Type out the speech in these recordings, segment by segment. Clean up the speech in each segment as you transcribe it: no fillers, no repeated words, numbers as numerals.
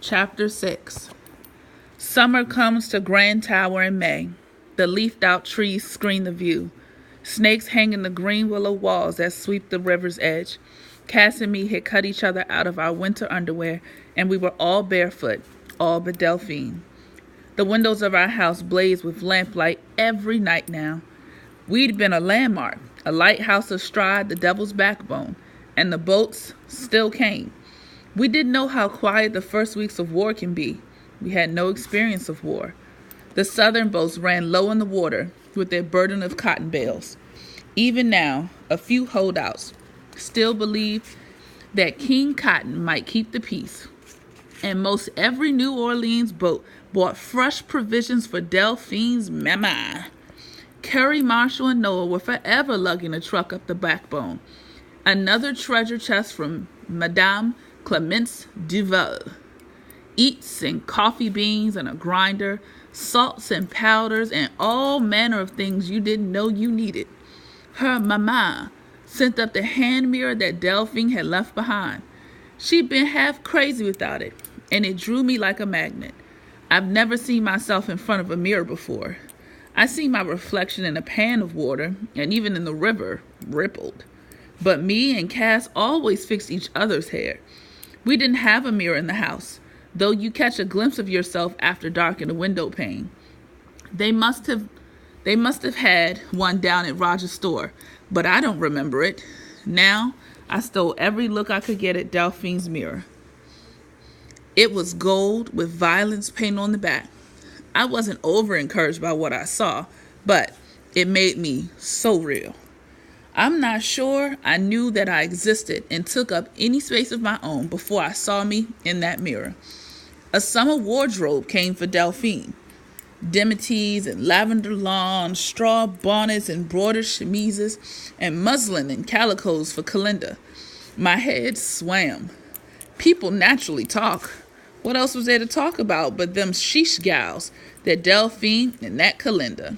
Chapter 6. Summer comes to Grand Tower in May. The leafed-out trees screen the view. Snakes hang in the green willow walls that sweep the river's edge. Cass and me had cut each other out of our winter underwear, and we were all barefoot, all but Delphine. The windows of our house blazed with lamplight every night now. We'd been a landmark, a lighthouse astride the Devil's Backbone, and the boats still came. We didn't know how quiet the first weeks of war can be. We had no experience of war. The southern boats ran low in the water with their burden of cotton bales. Even now, a few holdouts still believe that King Cotton might keep the peace. And most every New Orleans boat brought fresh provisions for Delphine's mama. Curry, Marshall, and Noah were forever lugging a truck up the backbone. Another treasure chest from Madame Clemence Duval. Eats and coffee beans and a grinder, salts and powders, and all manner of things you didn't know you needed. Her mama sent up the hand mirror that Delphine had left behind. She'd been half crazy without it, and it drew me like a magnet. I've never seen myself in front of a mirror before. I see my reflection in a pan of water, and even in the river, rippled. But me and Cass always fixed each other's hair. We didn't have a mirror in the house, though you catch a glimpse of yourself after dark in a window pane. They must have had one down at Roger's store, but I don't remember it. Now, I stole every look I could get at Delphine's mirror. It was gold with violence painted on the back. I wasn't over-encouraged by what I saw, but it made me so real. I'm not sure I knew that I existed and took up any space of my own before I saw me in that mirror. A summer wardrobe came for Delphine. Dimities and lavender lawns, straw bonnets, embroidered chemises, and muslin and calicos for Calinda. My head swam. People naturally talk. What else was there to talk about but them sheesh gals, that Delphine and that Calinda?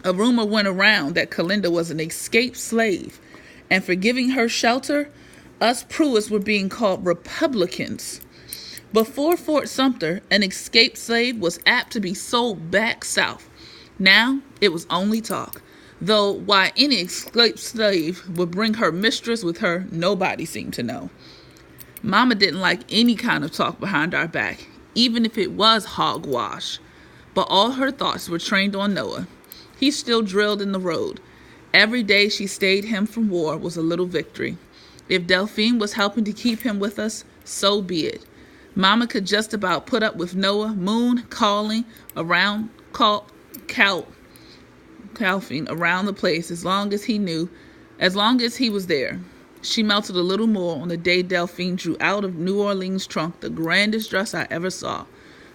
A rumor went around that Calinda was an escaped slave, and for giving her shelter, us Pruitts were being called Republicans. Before Fort Sumter, an escaped slave was apt to be sold back south. Now, it was only talk, though why any escaped slave would bring her mistress with her, nobody seemed to know. Mama didn't like any kind of talk behind our back, even if it was hogwash, but all her thoughts were trained on Noah. He still drilled in the road. Every day she stayed him from war was a little victory. If Delphine was helping to keep him with us, so be it. Mama could just about put up with Noah moon calling around Calvin around the place as long as he was there. She melted a little more on the day Delphine drew out of New Orleans' trunk the grandest dress I ever saw.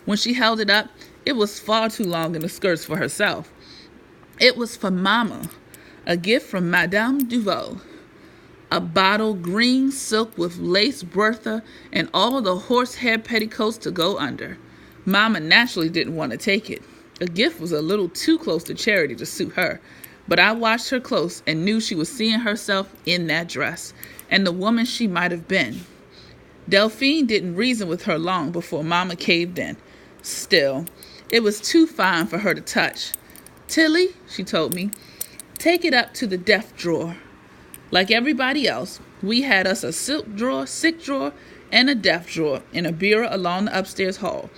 When she held it up, it was far too long in the skirts for herself. It was for Mama, a gift from Madame Duval. A bottle green silk with lace Bertha and all the horsehair petticoats to go under. Mama naturally didn't want to take it. A gift was a little too close to charity to suit her, but I watched her close and knew she was seeing herself in that dress and the woman she might have been. Delphine didn't reason with her long before Mama caved in. Still, it was too fine for her to touch. "Tilly," she told me, "take it up to the deaf drawer." Like everybody else, we had us a silk drawer, sick drawer, and a deaf drawer in a bureau along the upstairs hall.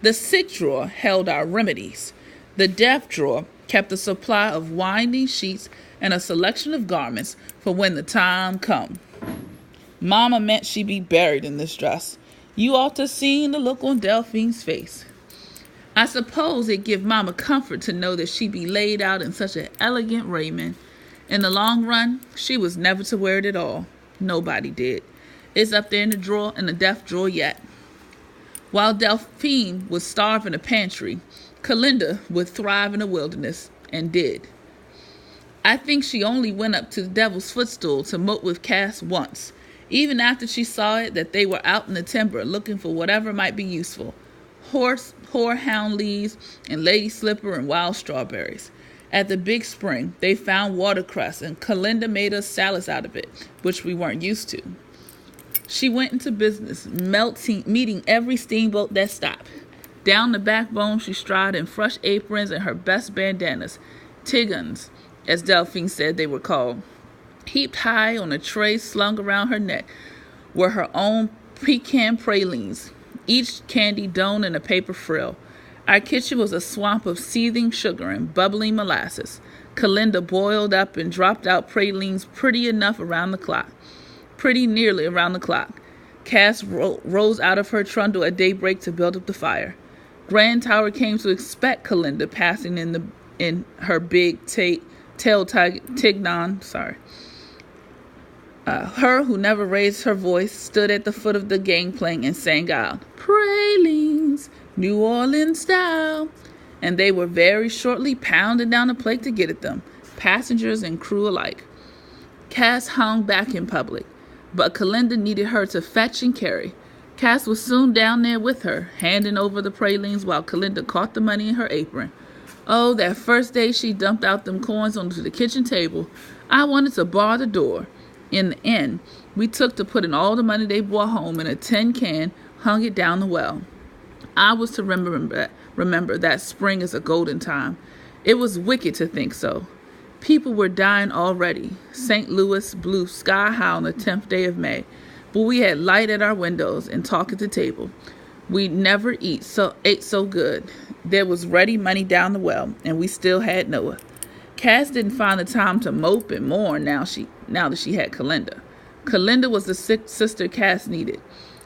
The sick drawer held our remedies. The deaf drawer kept a supply of winding sheets and a selection of garments for when the time come. Mama meant she be buried in this dress. You ought to seen the look on Delphine's face. I suppose it give Mama comfort to know that she be laid out in such an elegant raiment. In the long run, she was never to wear it at all. Nobody did. It's up there in the deaf drawer yet. While Delphine would starve in a pantry, Calinda would thrive in the wilderness, and did. I think she only went up to the Devil's Footstool to mope with Cass once, even after she saw it that they were out in the timber looking for whatever might be useful. Horehound leaves and lady slipper and wild strawberries. At the big spring, they found watercress, and Calinda made us salads out of it, which we weren't used to. She went into business, meeting every steamboat that stopped. Down the backbone she strode in fresh aprons and her best bandanas, tigons, as Delphine said they were called. Heaped high on a tray slung around her neck were her own pecan pralines, each candy dome in a paper frill. Our kitchen was a swamp of seething sugar and bubbling molasses. Kalinda boiled up and dropped out pralines pretty nearly around the clock. Cass rose out of her trundle at daybreak to build up the fire. Grand Tower came to expect Kalinda passing in her big tignon. Her who never raised her voice stood at the foot of the gangplank and sang out, "Pralines, New Orleans style." And they were very shortly pounding down the plate to get at them, passengers and crew alike. Cass hung back in public, but Kalinda needed her to fetch and carry. Cass was soon down there with her, handing over the pralines while Kalinda caught the money in her apron. Oh, that first day she dumped out them coins onto the kitchen table, I wanted to bar the door. In the end, we took to putting all the money they brought home in a tin can, hung it down the well. I was to remember that spring is a golden time. It was wicked to think so. People were dying already. St. Louis blew sky high on the 10th day of May, but we had light at our windows and talk at the table. We never ate so good. There was ready money down the well, and we still had Noah. Cass didn't find the time to mope and mourn now that she had Kalinda. Kalinda was the sister Cass needed.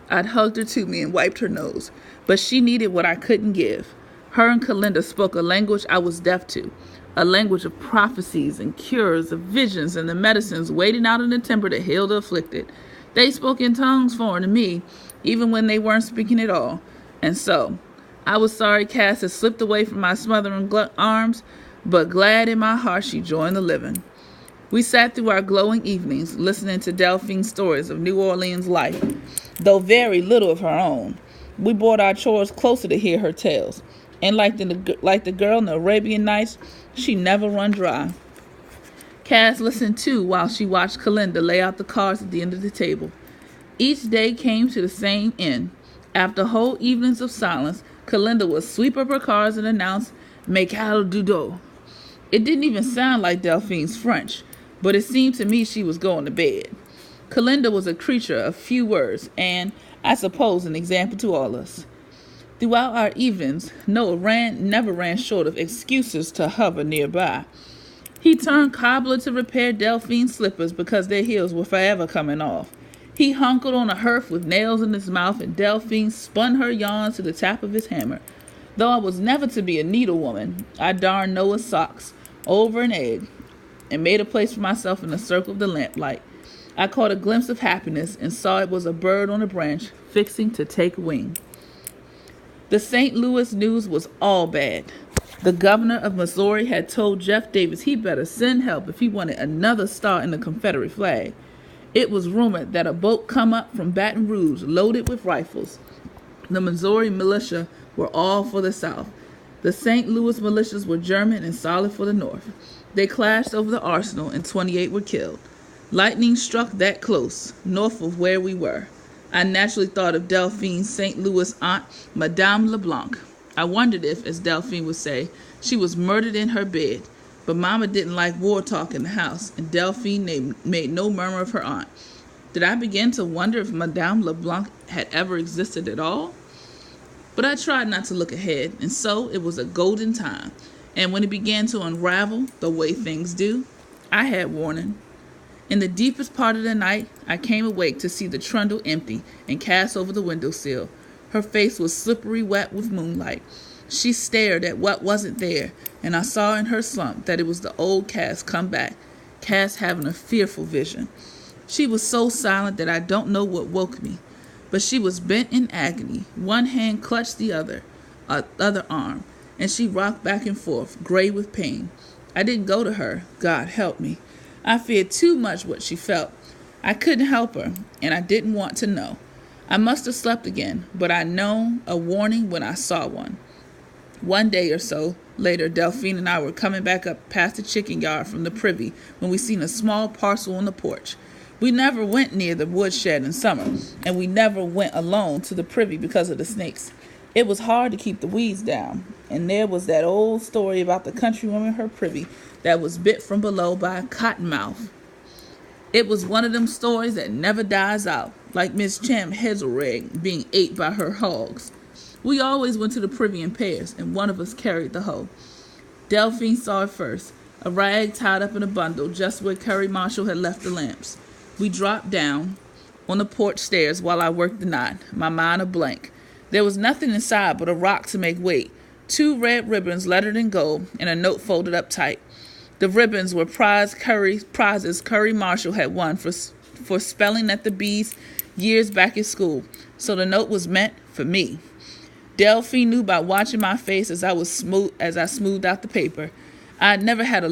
I'd hugged her to me and wiped her nose, but she needed what I couldn't give. Her and Kalinda spoke a language I was deaf to, a language of prophecies and cures, of visions and the medicines waiting out in the timber to heal the afflicted. They spoke in tongues foreign to me, even when they weren't speaking at all. And so, I was sorry Cass had slipped away from my smothering arms, but glad in my heart she joined the living. We sat through our glowing evenings, listening to Delphine's stories of New Orleans life, though very little of her own. We brought our chores closer to hear her tales, and like the girl in the Arabian Nights, she never run dry. Cass listened too while she watched Kalinda lay out the cards at the end of the table. Each day came to the same end. After whole evenings of silence, Kalinda would sweep up her cards and announce, "Make-al dudo." It didn't even sound like Delphine's French, but it seemed to me she was going to bed. Kalinda was a creature of few words, and, I suppose, an example to all us. Throughout our evenings, Noah never ran short of excuses to hover nearby. He turned cobbler to repair Delphine's slippers because their heels were forever coming off. He hunkered on a hearth with nails in his mouth, and Delphine spun her yarns to the tap of his hammer. Though I was never to be a needlewoman, I darned Noah's socks over an egg and made a place for myself in the circle of the lamplight. I caught a glimpse of happiness and saw it was a bird on a branch fixing to take wing. The St. Louis news was all bad. The governor of Missouri had told Jeff Davis he better send help if he wanted another star in the Confederate flag. It was rumored that a boat come up from Baton Rouge loaded with rifles. The Missouri militia were all for the South. The St. Louis militias were German and solid for the North. They clashed over the arsenal and 28 were killed. Lightning struck that close, north of where we were. I naturally thought of Delphine's St. Louis aunt, Madame LeBlanc. I wondered if, as Delphine would say, she was murdered in her bed. But Mama didn't like war talk in the house, and Delphine made no murmur of her aunt. Did I begin to wonder if Madame LeBlanc had ever existed at all? But I tried not to look ahead, and so it was a golden time. And when it began to unravel, the way things do, I had warning. In the deepest part of the night, I came awake to see the trundle empty and cast over the windowsill. Her face was slippery wet with moonlight. She stared at what wasn't there, and I saw in her slump that it was the old Cass come back, Cass having a fearful vision. She was so silent that I don't know what woke me, but she was bent in agony. One hand clutched the other arm, and she rocked back and forth, gray with pain. I didn't go to her, God help me. I feared too much what she felt. I couldn't help her, and I didn't want to know. I must have slept again, but I know a warning when I saw one. One day or so later, Delphine and I were coming back up past the chicken yard from the privy when we seen a small parcel on the porch. We never went near the woodshed in summer, and we never went alone to the privy because of the snakes. It was hard to keep the weeds down, and there was that old story about the countrywoman in her privy that was bit from below by a cottonmouth. It was one of them stories that never dies out, like Miss Champ Hazelrigg being ate by her hogs. We always went to the privy in pairs, and one of us carried the hoe. Delphine saw it first, a rag tied up in a bundle just where Curry Marshall had left the lamps. We dropped down on the porch stairs while I worked the knot, my mind a blank. There was nothing inside but a rock to make weight, 2 red ribbons lettered in gold, and a note folded up tight. The ribbons were prizes Curry Marshall had won for spelling at the B's years back at school, so the note was meant for me. Delphine knew by watching my face as I smoothed out the paper. I had never had a